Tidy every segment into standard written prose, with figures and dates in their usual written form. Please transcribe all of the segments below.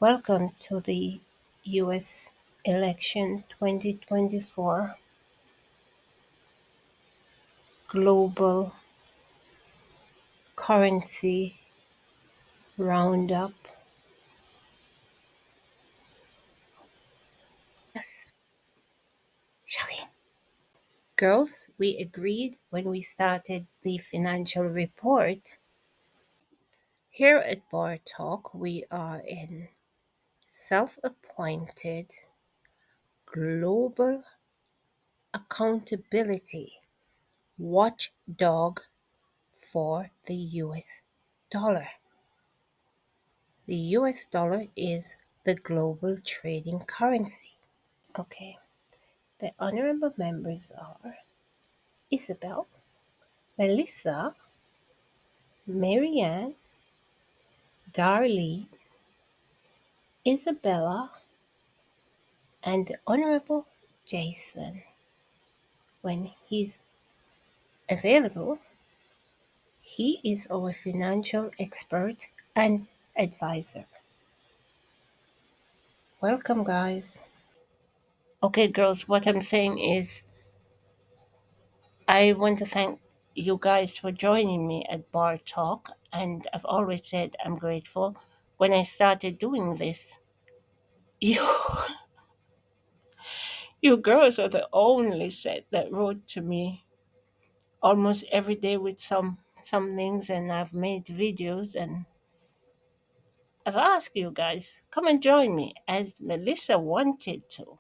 Welcome to the US election 2024 global currency roundup. Yes, shocking. Girls, we agreed when we started the financial report. Here at Bar Talk, we are in self appointed global accountability watchdog for the US dollar. The US dollar is the global trading currency. Okay, the honorable members are Isabel, Melissa, Marianne, Darlene, Isabella, and the Honorable Jason. When he's available, he is our financial expert and advisor. Welcome, guys. Okay, girls, what I'm saying is I want to thank you guys for joining me at Bar Talk, and I've always said I'm grateful. When I started doing this, you you girls are the only set that wrote to me almost every day with some things, and I've made videos, and I've asked you guys come and join me as Melissa wanted to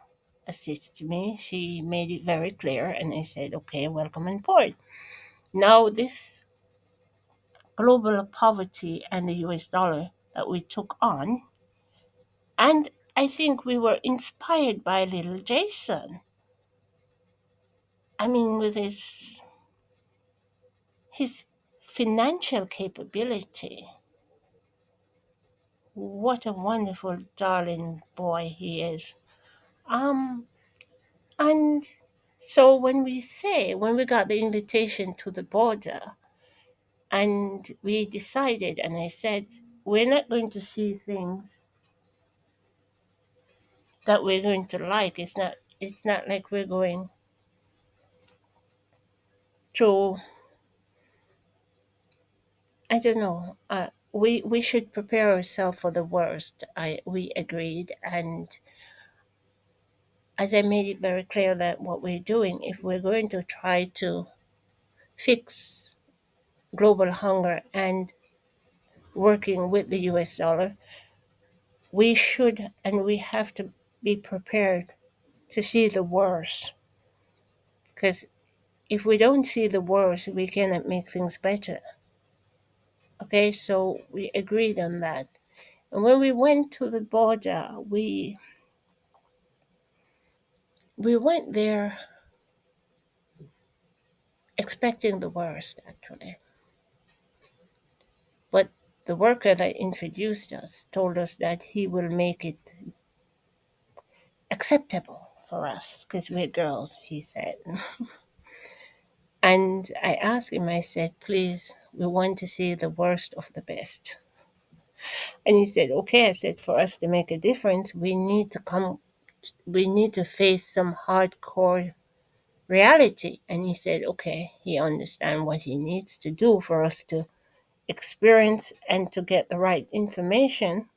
assist me. She made it very clear, and I said, okay, welcome on board. Now this global poverty and the US dollar that we took on. And I think we were inspired by little Jason. I mean, with his financial capability, what a wonderful, darling boy he is. Um, and so when we got the invitation to the border, and we decided, and I said, we're not going to see things that we're going to like. It's not like we're going to, I don't know. We should prepare ourselves for the worst. We agreed, and as I made it very clear that what we're doing, if we're going to try to fix global hunger and working with the U.S. dollar, we should and we have to be prepared to see the worst. Because if we don't see the worst, we cannot make things better. Okay, so we agreed on that. And when we went to the border, we went there expecting the worst, actually. But the worker that introduced us told us that he will make it acceptable for us because we're girls, he said. And I asked him, I said, please, we want to see the worst of the best. And he said, okay. I said, for us to make a difference, we need to face some hardcore reality. And he said, okay, he understands what he needs to do for us to experience and to get the right information,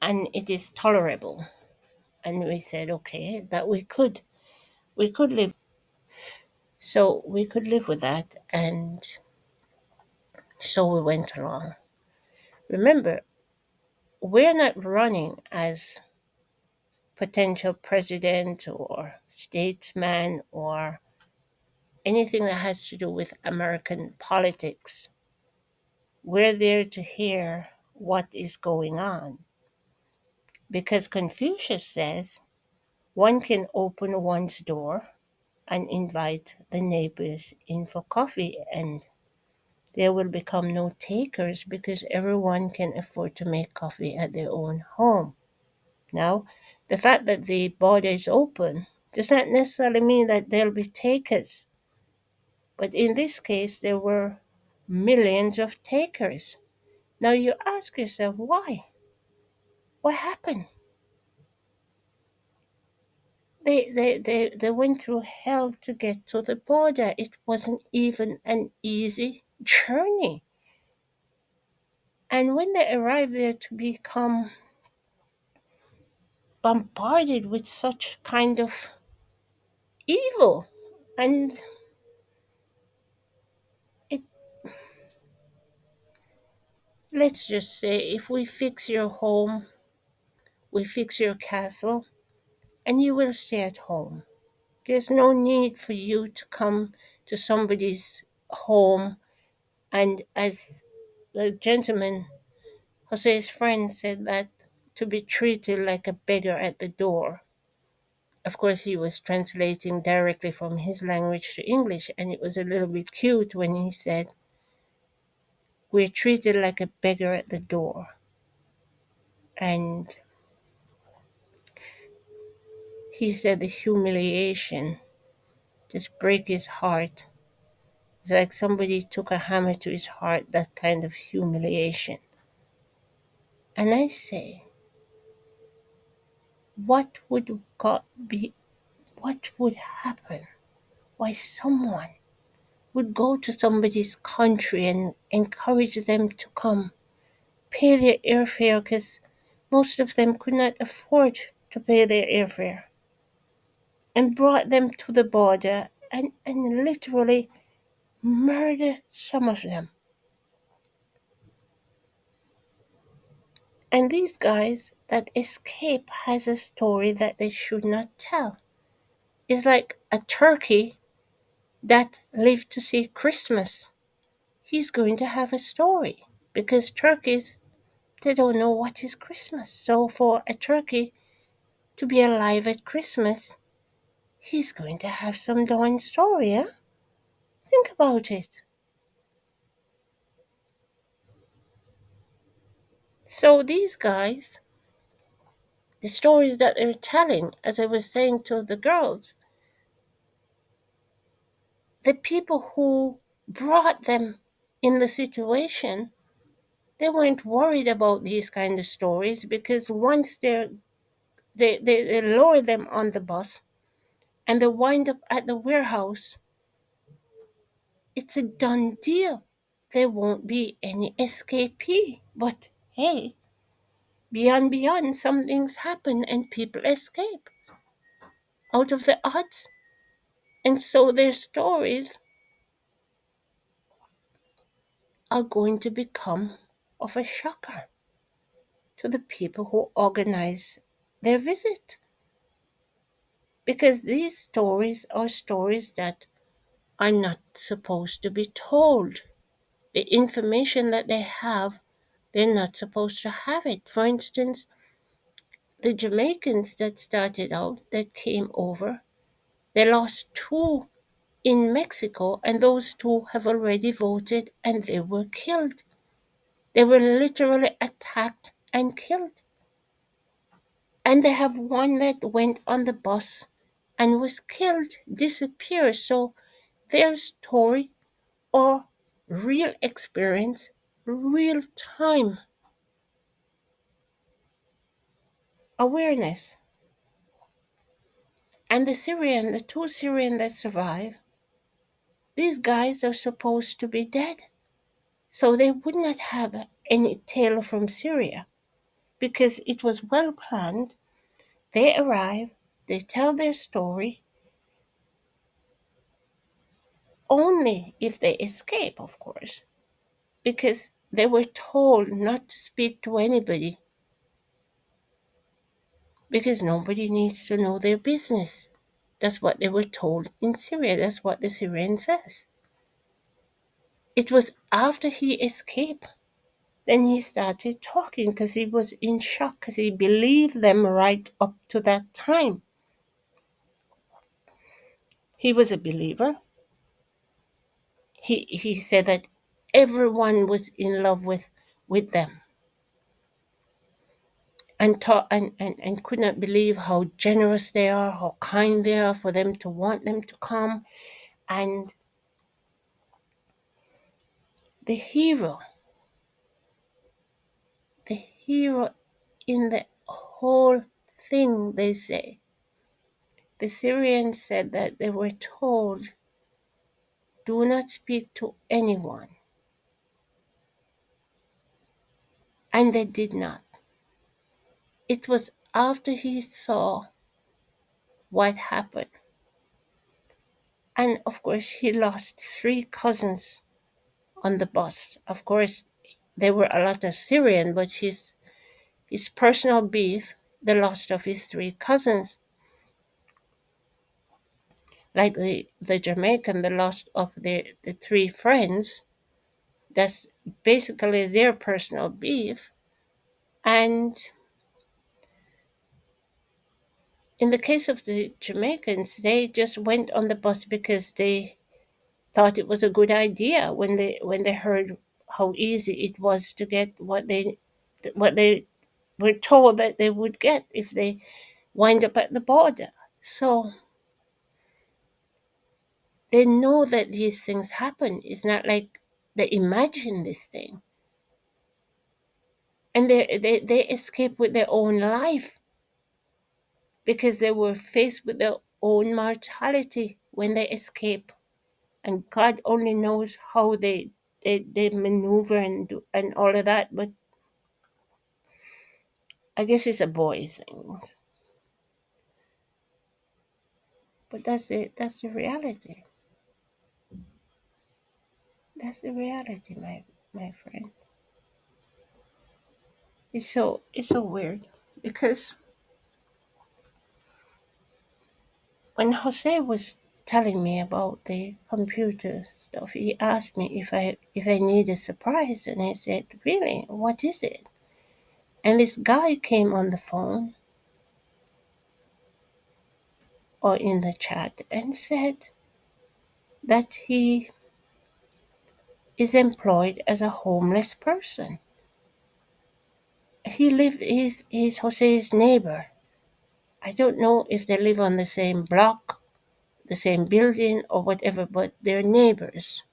and it is tolerable. And we said, okay, that we could live, so we could live with that. And so we went along. Remember, we're not running as potential president or statesman or anything that has to do with American politics. We're there to hear what is going on, because Confucius says one can open one's door and invite the neighbors in for coffee, and there will become no takers because everyone can afford to make coffee at their own home. Now, the fact that the border is open does not necessarily mean that there'll be takers, but in this case, there were millions of takers Now you ask yourself, why? What happened? They went through hell to get to the border. It wasn't even an easy journey. And when they arrived there to become bombarded with such kind of evil, and it, let's just say, if we fix your home, we fix your castle, and you will stay at home. There's no need for you to come to somebody's home, and as the gentleman, Jose's friend, said, that to be treated like a beggar at the door. Of course, he was translating directly from his language to English, and it was a little bit cute when he said, we're treated like a beggar at the door. And he said the humiliation just break his heart. It's like somebody took a hammer to his heart, that kind of humiliation. And I say, what would God be, what would happen? Why someone would go to somebody's country and encourage them to come, pay their airfare, because most of them could not afford to pay their airfare, and brought them to the border and literally murder some of them. And these guys that escape has a story that they should not tell. It's like a turkey that lived to see Christmas. He's going to have a story because turkeys, they don't know what is Christmas. So for a turkey to be alive at Christmas, he's going to have some darn story, huh? Think about it. So these guys, the stories that they're telling, as I was saying to the girls, the people who brought them in the situation, they weren't worried about these kind of stories because once they lower them on the bus and they wind up at the warehouse, it's a done deal. There won't be any escapee. But hey, beyond, some things happen and people escape out of the odds. And so their stories are going to become of a shocker to the people who organize their visit. Because these stories are stories that are not supposed to be told. The information that they have, they're not supposed to have it. For instance, the Jamaicans that started out, that came over, they lost two in Mexico, and those two have already voted and they were killed. They were literally attacked and killed. And they have one that went on the bus and was killed, disappeared. So their story or real experience, real time awareness. And the two Syrian that survived, these guys are supposed to be dead. So they would not have any tale from Syria because it was well planned. They arrive, they tell their story, only if they escape, of course, because they were told not to speak to anybody because nobody needs to know their business. That's what they were told in Syria. That's what the Syrian says. It was after he escaped, then he started talking because he was in shock because he believed them right up to that time. He was a believer. He said that everyone was in love with them and could not believe how generous they are, how kind they are for them to want them to come. And the hero the hero in the whole thing, they say. The Syrians said that they were told, do not speak to anyone. And they did not. It was after he saw what happened. And of course, he lost three cousins on the bus. Of course, there were a lot of Syrian, but his personal beef, the loss of his three cousins, like the Jamaican, the loss of the three friends, that's basically their personal beef. And in the case of the Jamaicans, they just went on the bus because they thought it was a good idea when they heard how easy it was to get what they were told that they would get if they wind up at the border. So they know that these things happen. It's not like they imagine this thing. And they escape with their own life because they were faced with their own mortality when they escape. And God only knows how they maneuver and all of that. But I guess it's a boy thing. But that's it. That's the reality. That's the reality, my friend. It's so weird because when Jose was telling me about the computer stuff, he asked me if I need a surprise, and I said, "Really? What is it?" And this guy came on the phone or in the chat and said that he is employed as a homeless person. He lived he's Jose's neighbor. I don't know if they live on the same block, the same building or whatever, but they're neighbors.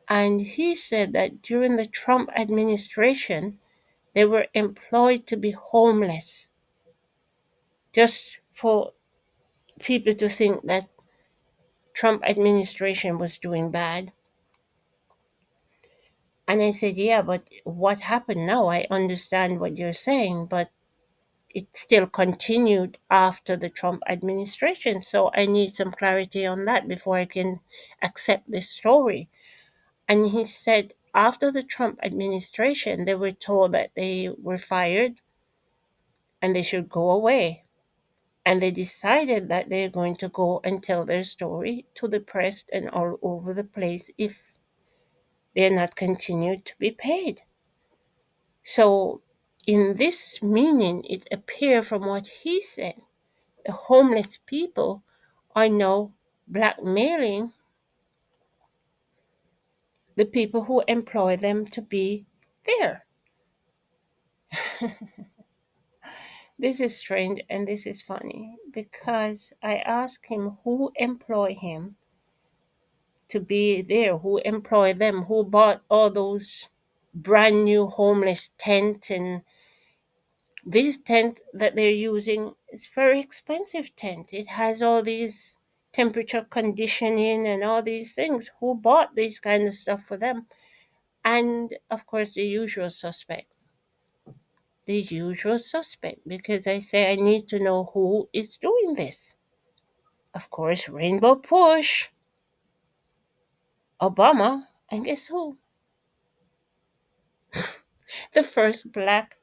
And he said that during the Trump administration, they were employed to be homeless just for people to think that Trump administration was doing bad. And I said, yeah, but what happened now? I understand what you're saying, but it still continued after the Trump administration. So I need some clarity on that before I can accept this story. And he said after the Trump administration, they were told that they were fired and they should go away. And they decided that they're going to go and tell their story to the press and all over the place if they're not continued to be paid. So, in this meaning, it appeared from what he said, the homeless people are now blackmailing the people who employ them to be there. This is strange and this is funny because I asked him who employed him to be there, who employed them, who bought all those brand new homeless tent, and this tent that they're using is very expensive tent. It has all these temperature conditioning and all these things. Who bought this kind of stuff for them? And of course the usual suspect. The usual suspect, because I say I need to know who is doing this. Of course, Rainbow Push, Obama, and guess who? The first black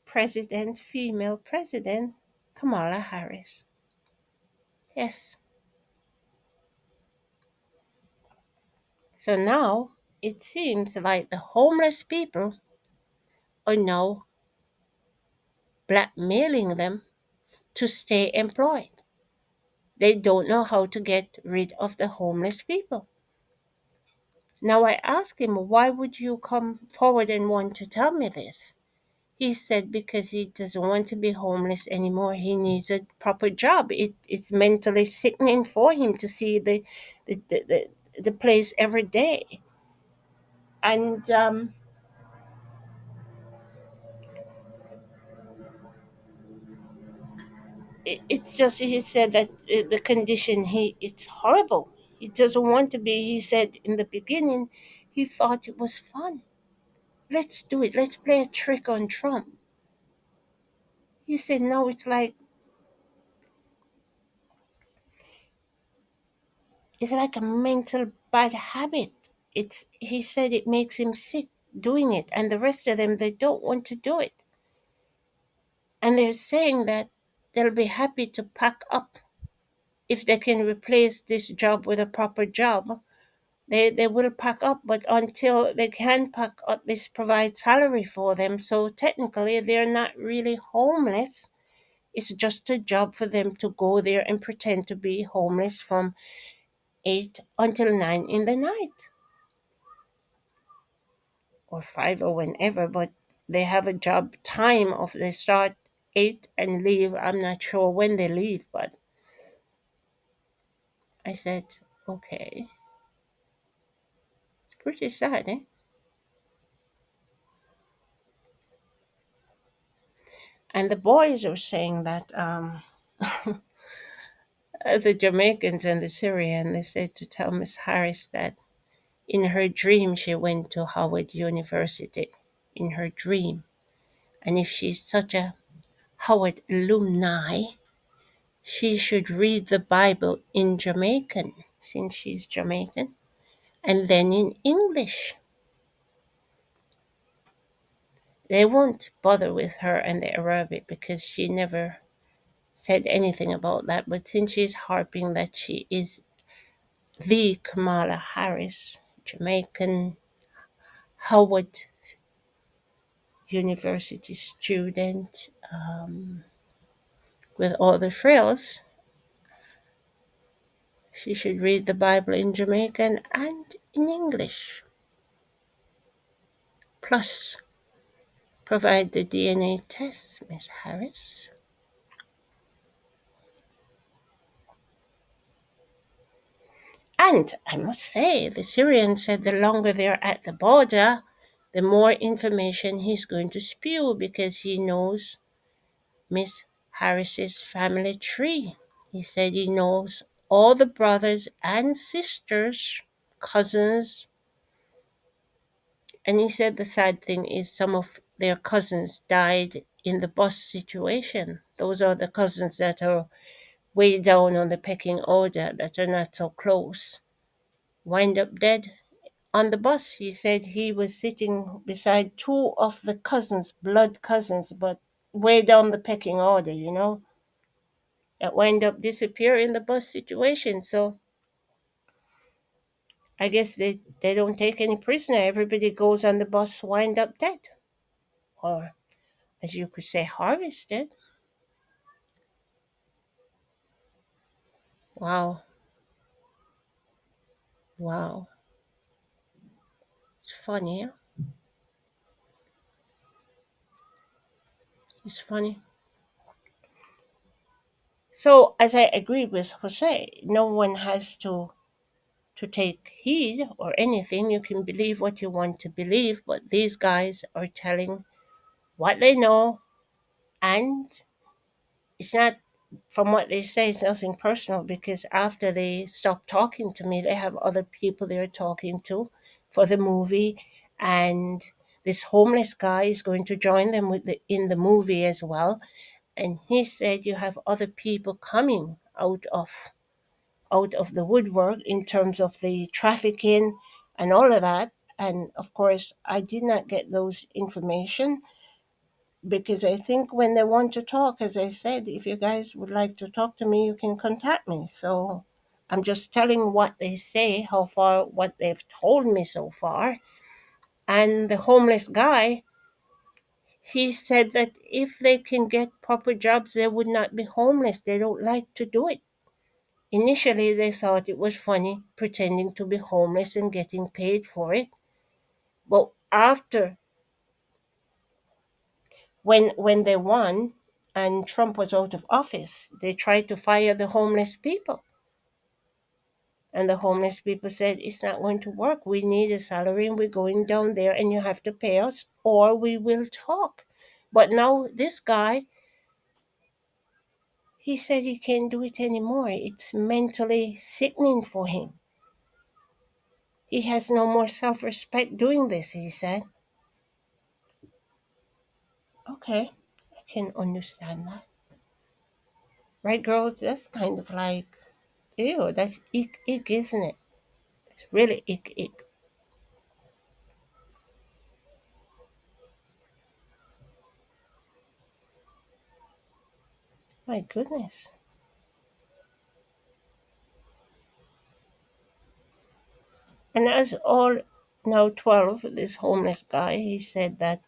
president, female president, Kamala Harris. Yes. So now it seems like the homeless people are now blackmailing them to stay employed. They don't know how to get rid of the homeless people. Now I asked him, why would you come forward and want to tell me this? He said because he doesn't want to be homeless anymore. He needs a proper job. It's mentally sickening for him to see the, the, the, the place every day. And it's just he said that the condition it's horrible. He doesn't want to be. He said in the beginning, he thought it was fun. Let's do it. Let's play a trick on Trump. He said no. It's like a mental bad habit. It's he said it makes him sick doing it, and the rest of them they don't want to do it, and they're saying that they'll be happy to pack up if they can replace this job with a proper job. They will pack up, but until they can pack up, this provides salary for them. So technically, they're not really homeless. It's just a job for them to go there and pretend to be homeless from 8 until 9 in the night or 5 or whenever. But they have a job time of they start 8 and leave. I'm not sure when they leave, but I said, okay. It's pretty sad, eh? And the boys were saying that the Jamaicans and the Syrian, they said to tell Miss Harris that in her dream she went to Howard University. In her dream. And if she's such a Howard alumni, she should read the Bible in Jamaican, since she's Jamaican, and then in English. They won't bother with her and the Arabic because she never said anything about that. But since she's harping that she is the Kamala Harris, Jamaican Howard University student with all the frills, she should read the Bible in Jamaican and in English. Plus, provide the DNA tests, Miss Harris. And I must say, the Syrian said the longer they're at the border, the more information he's going to spew because he knows Miss Harris's family tree. He said he knows all the brothers and sisters, cousins, and he said the sad thing is some of their cousins died in the bus situation. Those are the cousins that are way down on the pecking order, that are not so close, wind up dead on the bus. He said he was sitting beside two of the cousins, blood cousins, but way down the pecking order, that wind up disappear in the bus situation. So I guess they don't take any prisoner. Everybody goes on the bus, wind up dead. Or, as you could say, harvested. Wow. Wow. It's funny, yeah? It's funny. So, as I agreed with Jose, no one has to take heed or anything. You can believe what you want to believe, but these guys are telling what they know, and it's not, from what they say, it's nothing personal because after they stop talking to me, they have other people they're talking to for the movie, and this homeless guy is going to join them in the movie as well. And he said you have other people coming out of the woodwork in terms of the trafficking and all of that. And of course, I did not get those information because I think when they want to talk, as I said, if you guys would like to talk to me, you can contact me. So I'm just telling what they say, how far, what they've told me so far. And the homeless guy, he said that if they can get proper jobs, they would not be homeless. They don't like to do it. Initially, they thought it was funny pretending to be homeless and getting paid for it. But after, when they won and Trump was out of office, they tried to fire the homeless people. And the homeless people said, it's not going to work. We need a salary and we're going down there and you have to pay us or we will talk. But now this guy, He said he can't do it anymore. It's mentally sickening for him. He has no more self-respect doing this, he said. Okay, I can understand that. Right, girls? That's kind of like, ew, that's ick, isn't it? It's really ick. My goodness. And as all now 12, this homeless guy, he said that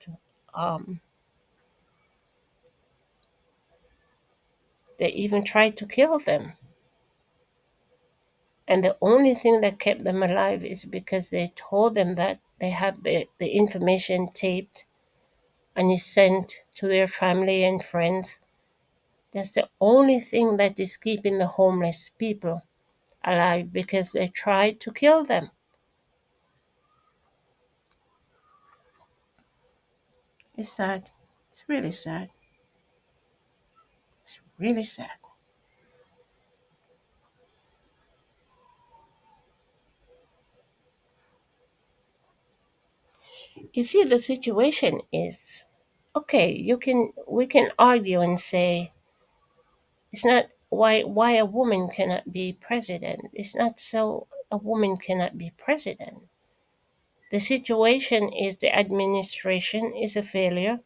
um, they even tried to kill them. And the only thing that kept them alive is because they told them that they have the information taped and is sent to their family and friends. That's the only thing that is keeping the homeless people alive, because they tried to kill them. It's sad. It's really sad. It's really sad. You see, the situation is okay. We can argue and say it's not why a woman cannot be president. It's not so a woman cannot be president. The situation is the administration is a failure.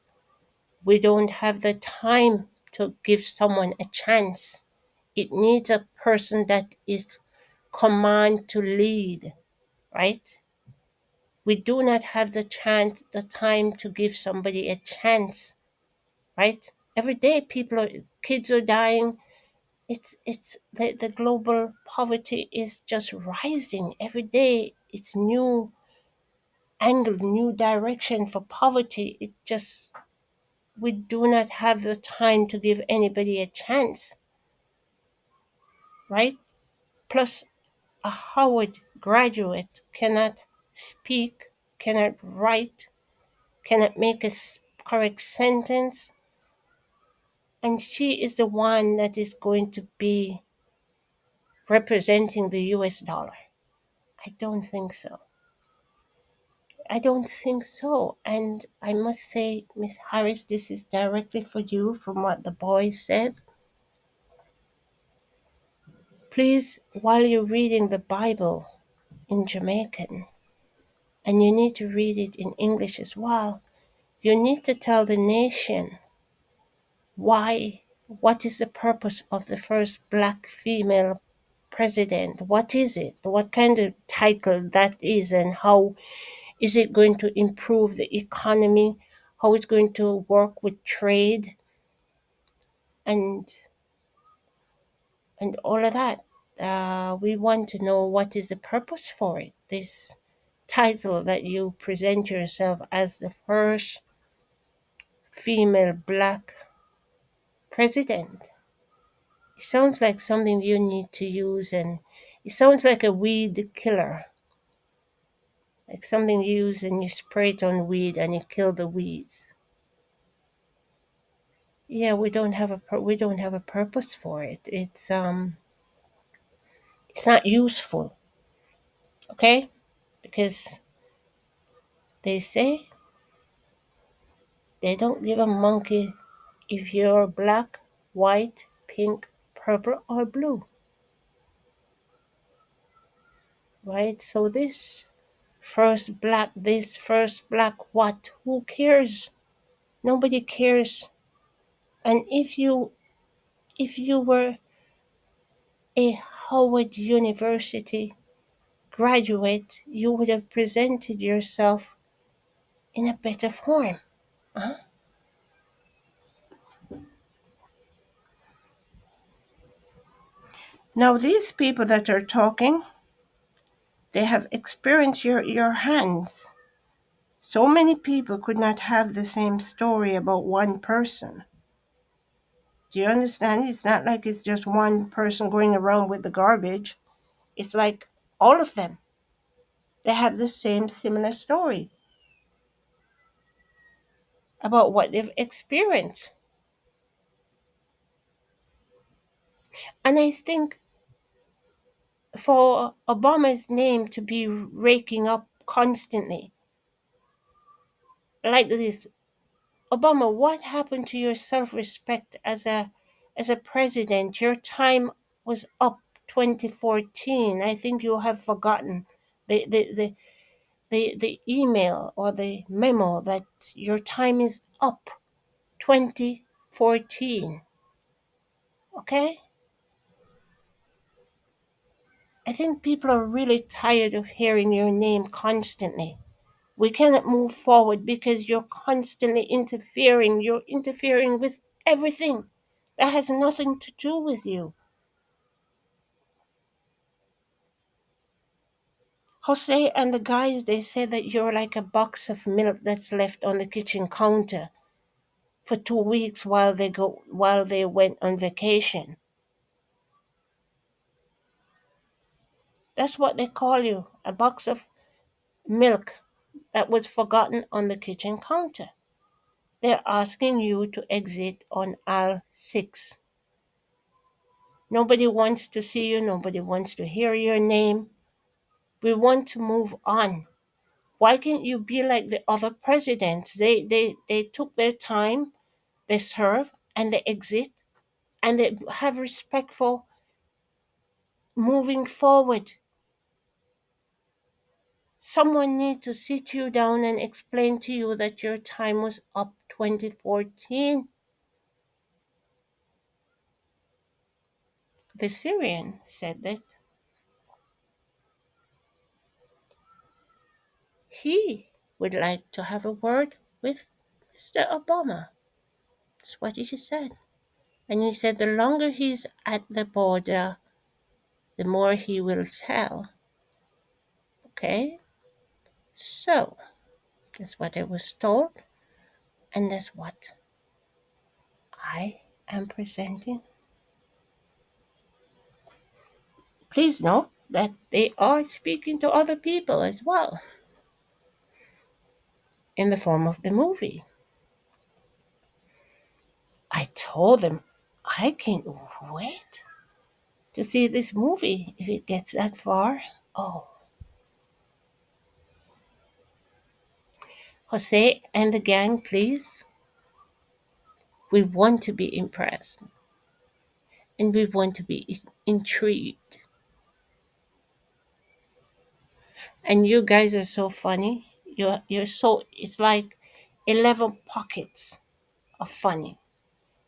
We don't have the time to give someone a chance. It needs a person that is command to lead, right? We do not have the time to give somebody a chance, right? Every day kids are dying. It's the global poverty is just rising every day. It's new angle, new direction for poverty. It just we do not have the time to give anybody a chance, right? Plus, a Howard graduate cannot speak, cannot write, cannot make a correct sentence, and she is the one that is going to be representing the US dollar. I don't think so. I don't think so. And I must say, Miss Harris, this is directly for you from what the boy says. Please, while you're reading the Bible in Jamaican, and you need to read it in English as well, you need to tell the nation why, what is the purpose of the first black female president? What is it? What kind of title that is, and how is it going to improve the economy? How it's going to work with trade and all of that. We want to know what is the purpose for it. This title that you present yourself as the first female black president. It sounds like something you need to use, and it sounds like a weed killer, like something you use and you spray it on weed and it kill the weeds. Yeah, we don't have a purpose for it. It's not useful, okay? Because they say they don't give a monkey if you're black, white, pink, purple, or blue, right? So this first black what? Who cares? Nobody cares. And if you were a Howard University graduate, you would have presented yourself in a better form. Huh? Now these people that are talking, they have experienced your hands. So many people could not have the same story about one person. Do you understand? It's not like it's just one person going around with the garbage. It's like all of them. They have the same similar story about what they've experienced. And I think for Obama's name to be raking up constantly like this, Obama, what happened to your self-respect as a president? Your time was up 2014. I think you have forgotten the email or the memo that your time is up 2014. Okay? I think people are really tired of hearing your name constantly. We cannot move forward because you're constantly interfering. You're interfering with everything that has nothing to do with you. Jose and the guys, they say that you're like a box of milk that's left on the kitchen counter for 2 weeks while they went on vacation. That's what they call you, a box of milk that was forgotten on the kitchen counter. They're asking you to exit on aisle 6. Nobody wants to see you, nobody wants to hear your name. We want to move on. Why can't you be like the other presidents? They took their time, they serve, and they exit, and they have respect for moving forward. Someone need to sit you down and explain to you that your time was up 2014. The Syrian said that he would like to have a word with Mr. Obama. That's what he said. And he said the longer he's at the border, the more he will tell. Okay? So, that's what I was told, and that's what I am presenting. Please note that they are speaking to other people as well in the form of the movie. I told them I can't wait to see this movie if it gets that far. Oh, Jose and the gang, please. We want to be impressed and we want to be intrigued. And you guys are so funny. You're so it's like 11 pockets of funny.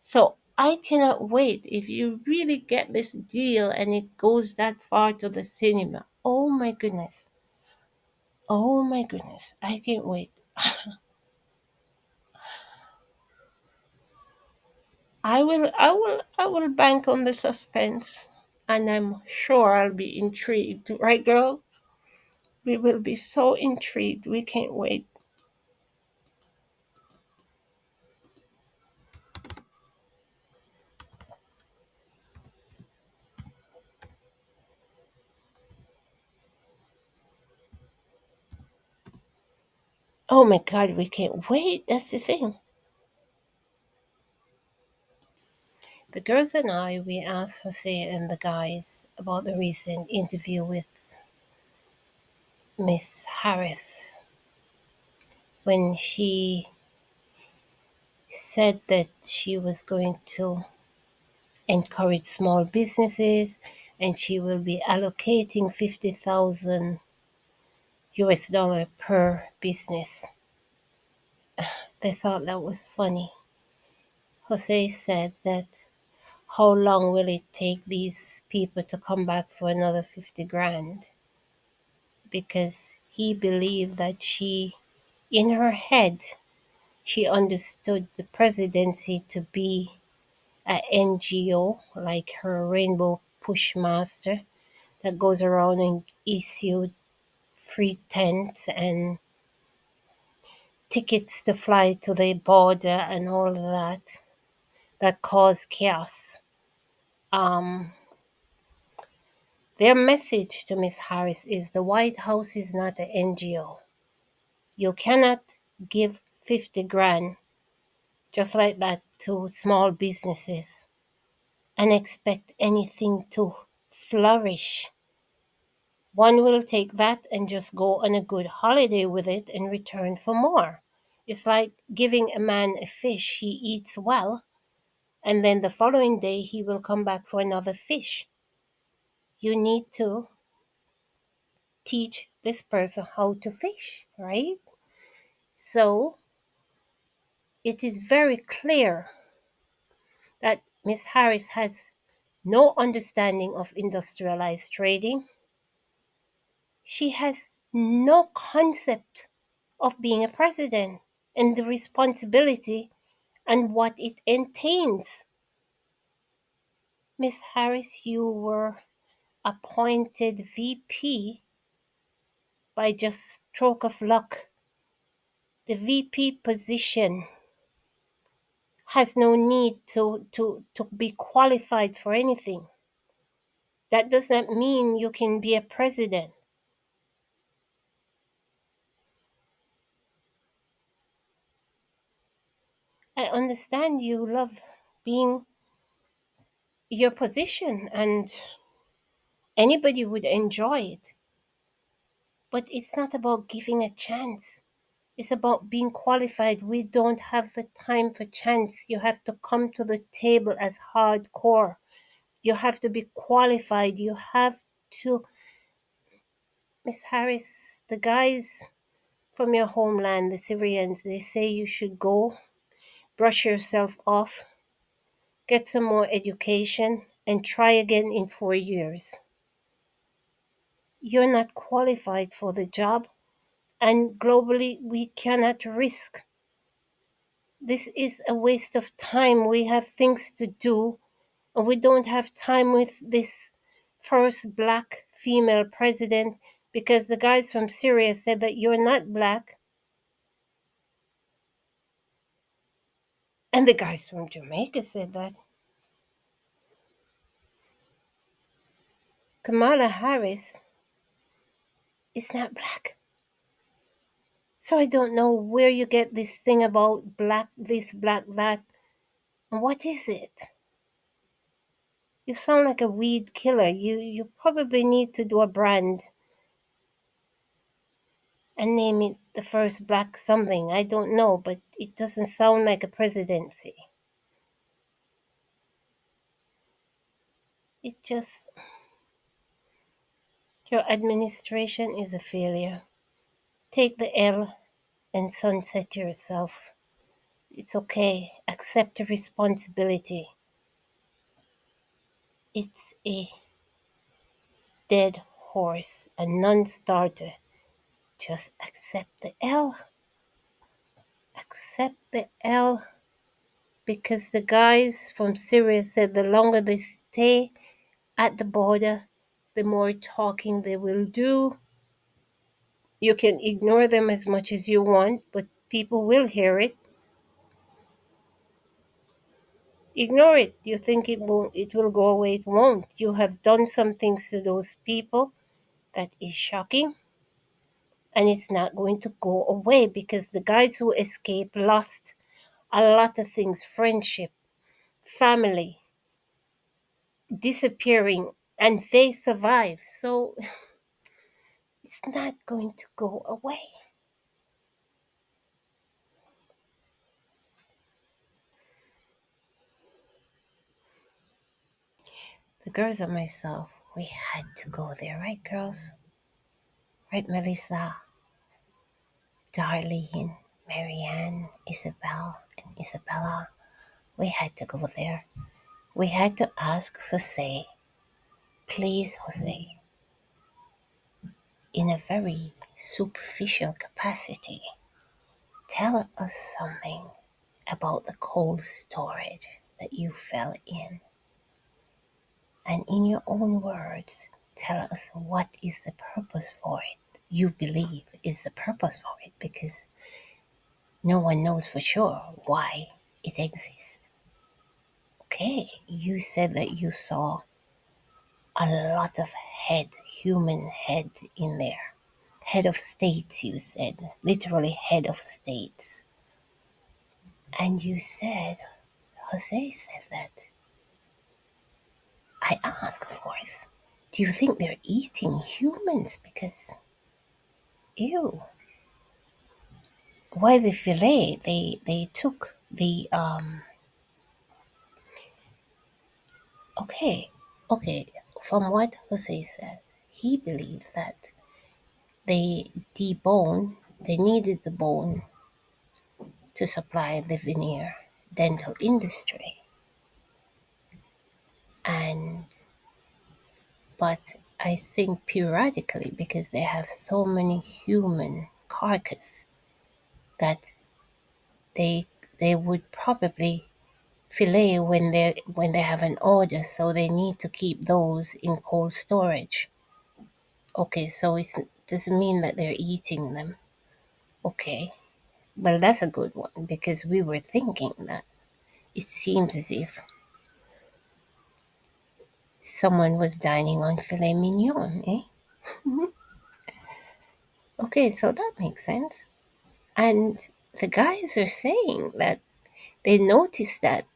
So I cannot wait if you really get this deal and it goes that far to the cinema. Oh my goodness. Oh my goodness. I can't wait. I will bank on the suspense and I'm sure I'll be intrigued. Right girl? We will be so intrigued. We can't wait. Oh my god, we can't wait. That's the thing. The girls and I, we asked Jose and the guys about the recent interview with Miss Harris when she said that she was going to encourage small businesses and she will be allocating 50,000 US dollar per business. They thought that was funny. Jose said that how long will it take these people to come back for another 50 grand? Because he believed that in her head, she understood the presidency to be a NGO, like her Rainbow Pushmaster, that goes around and issue free tents and tickets to fly to the border and all of that cause chaos. Um, their message to Miss Harris is the White House is not an NGO. You cannot give 50 grand just like that to small businesses. and expect anything to flourish. One will take that and just go on a good holiday with it and return for more. It's like giving a man a fish he eats well, and then the following day he will come back for another fish. You need to teach this person how to fish, right? So it is very clear that Miss Harris has no understanding of industrialized trading. She has no concept of being a president and the responsibility and what it entails. Miss Harris, you were appointed VP by just stroke of luck. The VP position has no need to be qualified for anything. That does not mean you can be a president. I understand you love being your position and anybody would enjoy it. But it's not about giving a chance. It's about being qualified. We don't have the time for chance. You have to come to the table as hardcore. You have to be qualified. You have to. Miss Harris, the guys from your homeland, the Syrians, they say you should go, brush yourself off, get some more education, and try again in 4 years. You're not qualified for the job, and globally, we cannot risk. This is a waste of time. We have things to do, and we don't have time with this first black female president because the guys from Syria said that you're not black, and the guys from Jamaica said that. Kamala Harris is not black. So I don't know where you get this thing about black this, black that. And what is it? You sound like a weed killer. You probably need to do a brand and name it the first black something. I don't know, but it doesn't sound like a presidency. It just, your administration is a failure. Take the L and sunset yourself. It's okay. Accept the responsibility. It's a dead horse, a non-starter. Just accept the L. Accept the L because the guys from Syria said the longer they stay at the border, the more talking they will do. You can ignore them as much as you want, but people will hear it. Ignore it. You think it won't, it will go away, it won't. You have done some things to those people that is shocking, and it's not going to go away because the guys who escaped lost a lot of things: friendship, family, disappearing, and they survived. So it's not going to go away. The girls and myself, we had to go there, right, girls? Right, Melissa, Darlene, Marianne, Isabel, and Isabella. We had to go there. We had to ask Jose, please, Jose, in a very superficial capacity, tell us something about the cold storage that you fell in. And in your own words, tell us what is the purpose for it. You believe is the purpose for it because no one knows for sure why it exists. Okay, you said that you saw a lot of human head in there. Head of states, you said, literally head of states. And you said, Jose said that I ask, of course, do you think they're eating humans? Because, ew. Why the fillet? They took the okay, okay. From what Jose said, he believed that they debone. They needed the bone to supply the veneer dental industry, and but I think periodically, because they have so many human carcass, that they they would probably fillet when they have an order, so they need to keep those in cold storage. Okay, so it doesn't mean that they're eating them. Okay, well that's a good one, because we were thinking that it seems as if someone was dining on filet mignon, eh? Okay, so that makes sense. And the guys are saying that they noticed that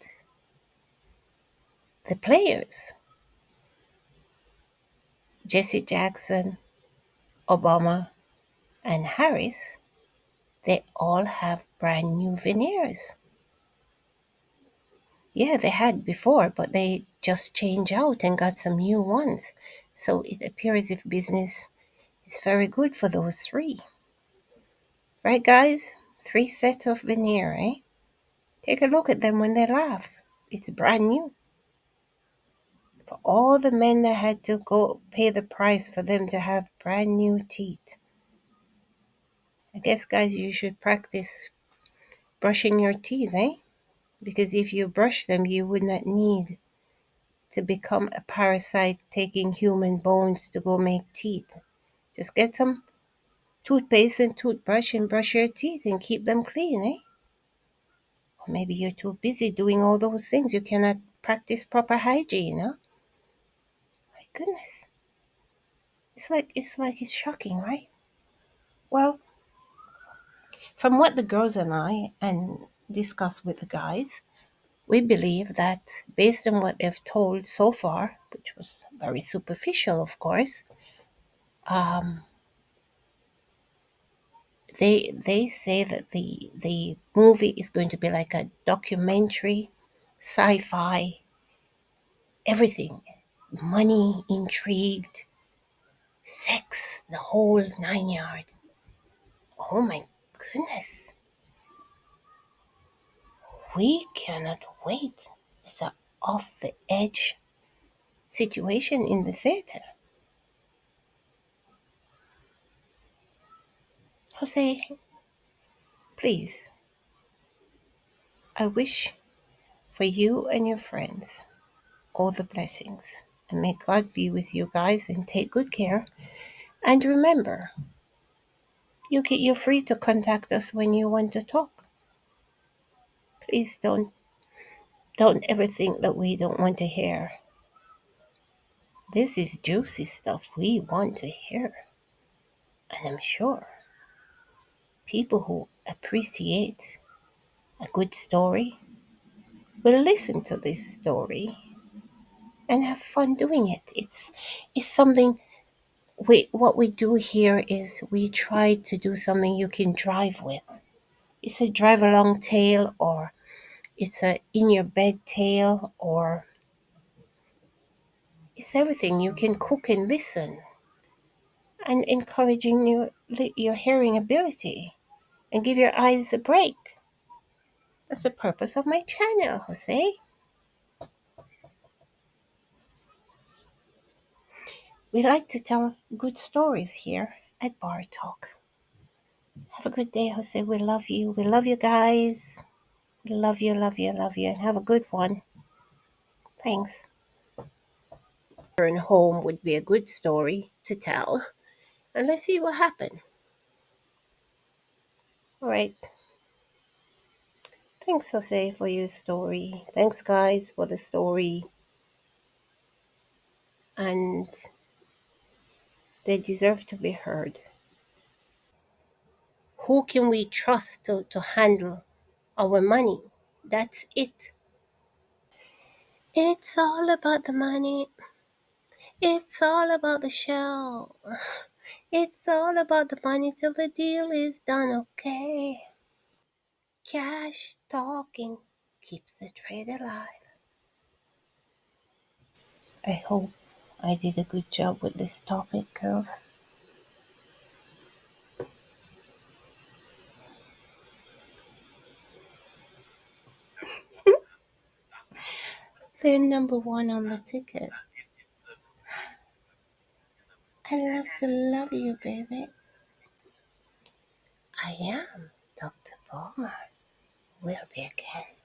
the players, Jesse Jackson, Obama, and Harris, they all have brand new veneers. Yeah, they had before, but they just changed out and got some new ones. So it appears if business is very good for those three. Right, guys? Three sets of veneer, eh? Take a look at them when they laugh. It's brand new. For all the men that had to go pay the price for them to have brand new teeth. I guess, guys, you should practice brushing your teeth, eh? Because if you brush them, you would not need to become a parasite taking human bones to go make teeth. Just get some toothpaste and toothbrush and brush your teeth and keep them clean, eh? Or maybe you're too busy doing all those things. You cannot practice proper hygiene, huh? My goodness. It's shocking, right? Well, from what the girls and I and discuss with the guys, we believe that based on what they've told so far, which was very superficial, of course, um, they say that the movie is going to be like a documentary, sci-fi, everything, money, intrigued, sex, the whole nine yard. Oh my goodness, we cannot wait. It's a off the edge situation in the theater. Jose, please, I wish for you and your friends all the blessings. And may God be with you guys and take good care. And remember, you're free to contact us when you want to talk. Please don't ever think that we don't want to hear. This is juicy stuff we want to hear. And I'm sure people who appreciate a good story will listen to this story and have fun doing it. It's something what we do here is we try to do something you can drive with. It's a drive along tale, or it's a in your bed tale, or it's everything. You can cook and listen, and encouraging your hearing ability and give your eyes a break. That's the purpose of my channel, Jose. We like to tell good stories here at Bar Talk. Have a good day, Jose. We love you. We love you guys. We love you, love you, love you, and have a good one. Thanks. Return home would be a good story to tell. And let's see what happened. All right. Thanks, Jose, for your story. Thanks, guys, for the story. And they deserve to be heard. Who can we trust to handle our money? That's it. It's all about the money. It's all about the show. It's all about the money till the deal is done, okay? Cash talking keeps the trade alive. I hope I did a good job with this topic, girls. They're number one on the ticket. I love to love you, baby. I am Dr. Ballmer. We'll be again.